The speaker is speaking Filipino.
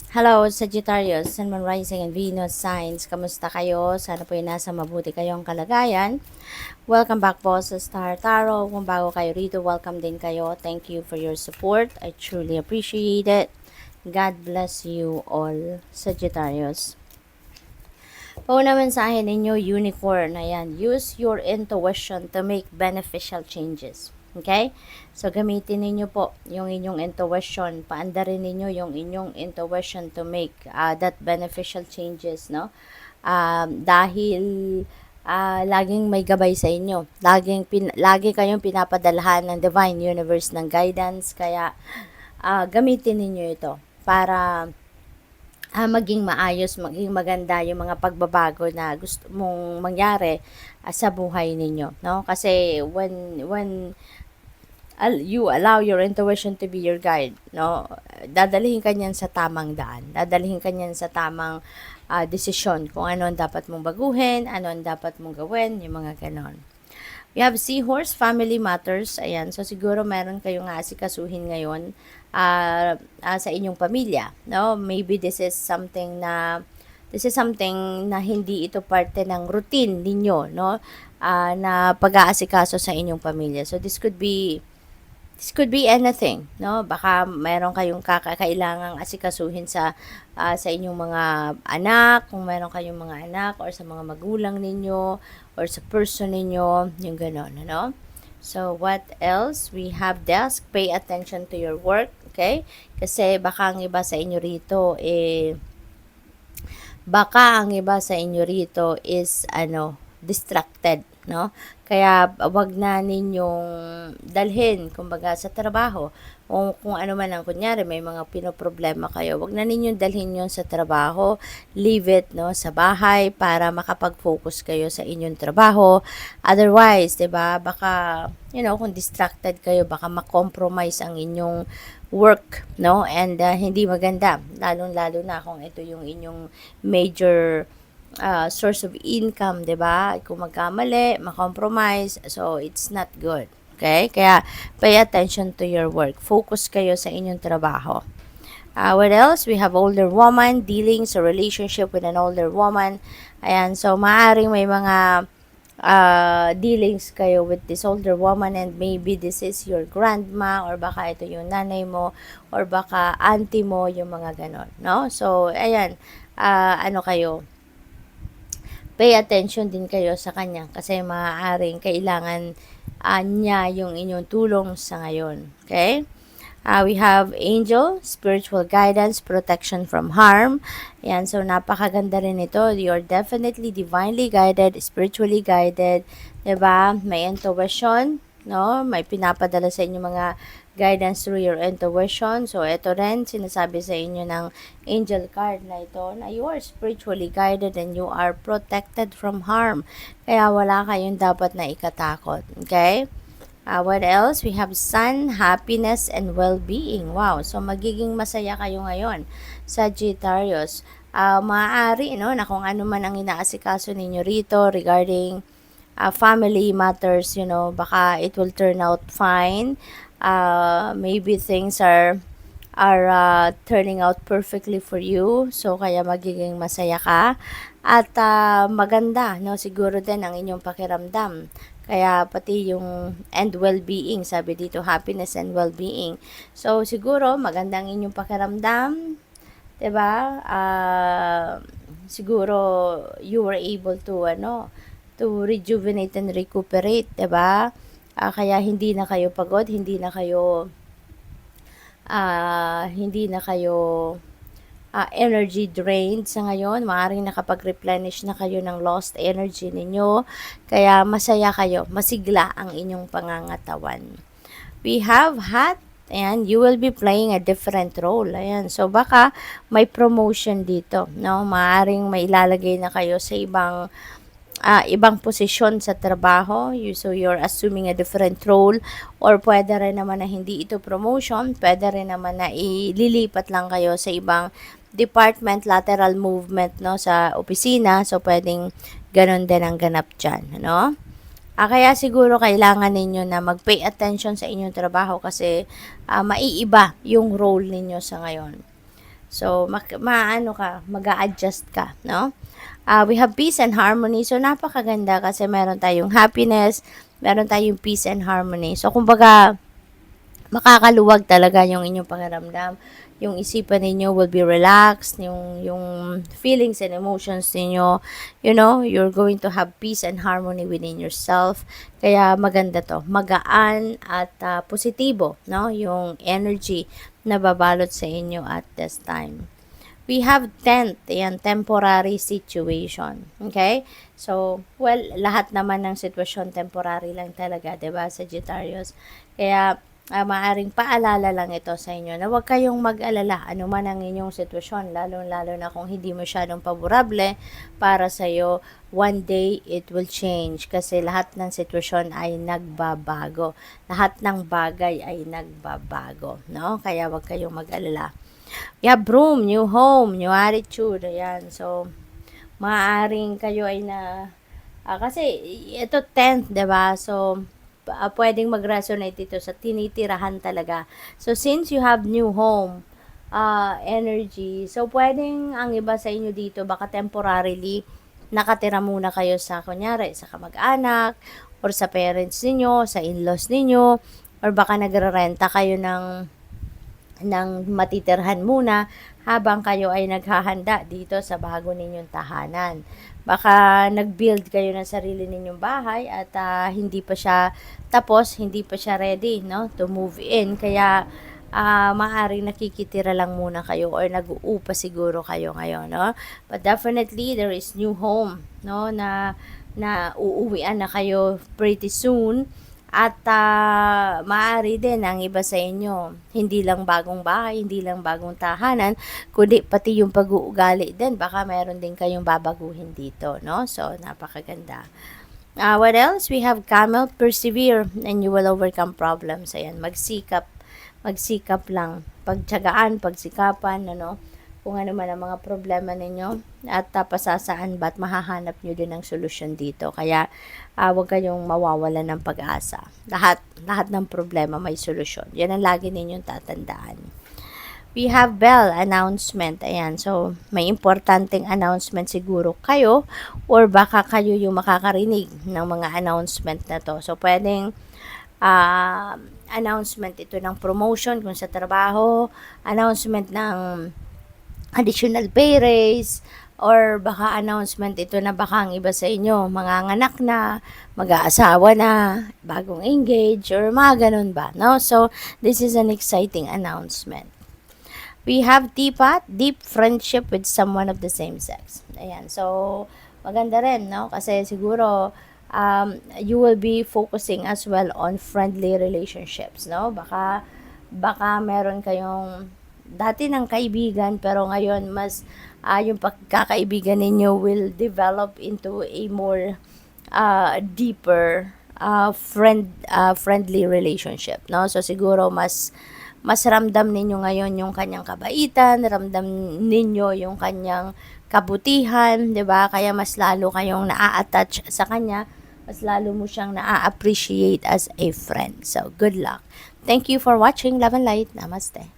Hello, Sagittarius, Sun, Moon, Rising, and Venus signs. Kamusta kayo? Sana po ay nasa mabuti kayong kalagayan. Welcome back po sa Star Tarot. Kung bago kayo rito, welcome din kayo. Thank you for your support. I truly appreciate it. God bless you all, Sagittarius. Pauna mensahe ninyo, Unicorn. Ayan, use your intuition to make beneficial changes. Okay? So, gamitin ninyo po yung inyong intuition. Paandarin ninyo yung inyong intuition to make that beneficial changes, no? Dahil laging may gabay sa inyo. Lagi kayong pinapadalhan ng Divine Universe ng guidance. Kaya, gamitin ninyo ito para maging maayos, maging maganda yung mga pagbabago na gusto mong mangyari sa buhay ninyo, no? Kasi when you allow your intuition to be your guide, no? Dadalhin ka niyan sa tamang daan. Dadalhin ka niyan sa tamang desisyon kung ano ang dapat mong baguhin, ano ang dapat mong gawin, yung mga ganon. We have Seahorse, Family Matters. Ayan, so siguro meron kayong asikasuhin ngayon sa inyong pamilya, no? Maybe this is something na hindi ito parte ng routine ninyo, no? Na pag-aasikaso sa inyong pamilya. So this could be anything, no? Baka meron kayong kailangang asikasuhin sa inyong mga anak, kung meron kayong mga anak or sa mga magulang ninyo or sa person ninyo, yung gano'n, ano? So, what else? We have desk, pay attention to your work, okay? Kasi baka ang iba sa inyo rito is distracted, no? Kaya wag na ninyong dalhin kumbaga sa trabaho. Kung ano man ang kunyari may mga pinoproblema kayo, wag na ninyong dalhin 'yon sa trabaho. Leave it, no, sa bahay para makapag-focus kayo sa inyong trabaho. Otherwise, 'di ba? Baka kung distracted kayo, baka ma-compromise ang inyong work, no? And hindi maganda, lalong-lalo na kung ito yung inyong major source of income, 'di ba? Kung magkamali, ma-compromise, so it's not good. Okay? Kaya pay attention to your work. Focus kayo sa inyong trabaho. What else? We have older woman, dealings or relationship with an older woman. Ayan, so maaring may mga dealings kayo with this older woman, and maybe this is your grandma or baka ito yung nanay mo or baka auntie mo, yung mga ganon, no? So, ayan, pay attention din kayo sa kanya kasi maaaring kailangan niya yung inyong tulong sa ngayon. Okay? We have angel, spiritual guidance, protection from harm. Yan, so napakaganda rin ito. You're definitely divinely guided, spiritually guided. 'Di ba? May intuition, no? May pinapadala sa inyo mga guidance through your intuition. So, ito rin, sinasabi sa inyo ng angel card na ito, na you are spiritually guided and you are protected from harm. Kaya wala kayong dapat na ikatakot. Okay? What else? We have sun, happiness, and well-being. Wow. So, magiging masaya kayo ngayon, Sagittarius. Maaari, no, na kung ano man ang inaasikaso ninyo rito regarding family matters, baka it will turn out fine. Maybe things are turning out perfectly for you. So, kaya magiging masaya ka. At maganda, no, siguro din ang inyong pakiramdam. Kaya pati yung and well-being, sabi dito, happiness and well-being. So, siguro magandang inyong pakiramdam, 'di ba? Siguro you were able to rejuvenate and recuperate, 'di ba? Kaya hindi na kayo energy drained sa ngayon. Maaaring nakapag-replenish na kayo ng lost energy ninyo. Kaya masaya kayo, masigla ang inyong pangangatawan. We have hot, and you will be playing a different role. Ayan. So, baka may promotion dito, no? Maaaring may ilalagay na kayo sa ibang posisyon sa trabaho. So, you're assuming a different role, or pwede rin naman na hindi ito promotion, pwede rin naman na ililipat lang kayo sa ibang department, lateral movement, no, sa opisina. So, pwedeng ganon din ang ganap dyan, no? Kaya siguro kailangan ninyo na mag-pay attention sa inyong trabaho kasi maiiba yung role ninyo sa ngayon. So, maano ka, mag-a-adjust ka, no? We have peace and harmony. So, napakaganda kasi meron tayong happiness, meron tayong peace and harmony. So, kumbaga, makakaluwag talaga yung inyong pakiramdam. Yung isipan ninyo will be relaxed, yung feelings and emotions ninyo, you're going to have peace and harmony within yourself. Kaya maganda to, magaan at positibo, no? Yung energy na babalot sa inyo at this time. We have tent, yan, temporary situation. Okay? So, well, lahat naman ng sitwasyon temporary lang talaga, 'di ba, Sagittarius? Kaya, maaring paalala lang ito sa inyo na huwag kayong mag-alala ano man ang inyong sitwasyon, lalo-lalo na kung hindi masyadong paborable para sa iyo, one day it will change kasi lahat ng sitwasyon ay nagbabago. Lahat ng bagay ay nagbabago, no? Kaya huwag kayong mag-alala. Yeah, broom, new home, new attitude. Ayan. So, maaaring kayo ay kasi ito 10th, 'di ba? So, pwedeng mag-resonate ito sa tinitirahan talaga. So, since you have new home, energy, so pwedeng ang iba sa inyo dito, baka temporarily, nakatira muna kayo sa, kunyari, sa kamag-anak, or sa parents ninyo, sa in-laws ninyo, or baka nagre-renta kayo ng matitirhan muna habang kayo ay naghahanda dito sa bago ninyong tahanan. Baka nag-build kayo ng sarili ninyong bahay at hindi pa siya tapos, hindi pa siya ready, no, to move in. Kaya maaaring nakikitira lang muna kayo or nag-uupa siguro kayo ngayon, no? But definitely there is new home, no, na uuwian na kayo pretty soon. At maaari din ang iba sa inyo, hindi lang bagong bahay, hindi lang bagong tahanan, kundi pati yung pag-uugali din, baka meron din kayong babaguhin dito, no? So, napakaganda. What else? We have camel, persevere, and you will overcome problems. Ayan, magsikap lang, pagtiyagaan, pagsikapan, ano, kung ano man ang mga problema ninyo at pasasaan ba't mahahanap nyo din ng solusyon dito. Kaya huwag kayong mawawalan ng pag-asa. Lahat ng problema may solusyon. Yan ang lagi ninyong tatandaan. We have bell announcement. Ayan, so may importanteng announcement siguro kayo or baka kayo yung makakarinig ng mga announcement na to. So pwedeng announcement ito ng promotion kung sa trabaho, announcement ng additional pay raise, or baka announcement ito na baka ang iba sa inyo, manganganak na, mag-aasawa na, bagong engage, or mga ganun ba, no? So, this is an exciting announcement. We have teapot, deep friendship with someone of the same sex. Ayan, so, maganda rin, no? Kasi siguro, you will be focusing as well on friendly relationships, no? Baka meron kayong dati ng kaibigan pero ngayon mas yung pagkakaibigan ninyo will develop into a more deeper friendly relationship, no? So siguro mas ramdam ninyo ngayon yung kanyang kabaitan, ramdam ninyo yung kanyang kabutihan, 'di ba? Kaya mas lalo kayong naa-attach sa kanya, mas lalo mo siyang naa-appreciate as a friend. So good luck. Thank you for watching. Love and light. Namaste.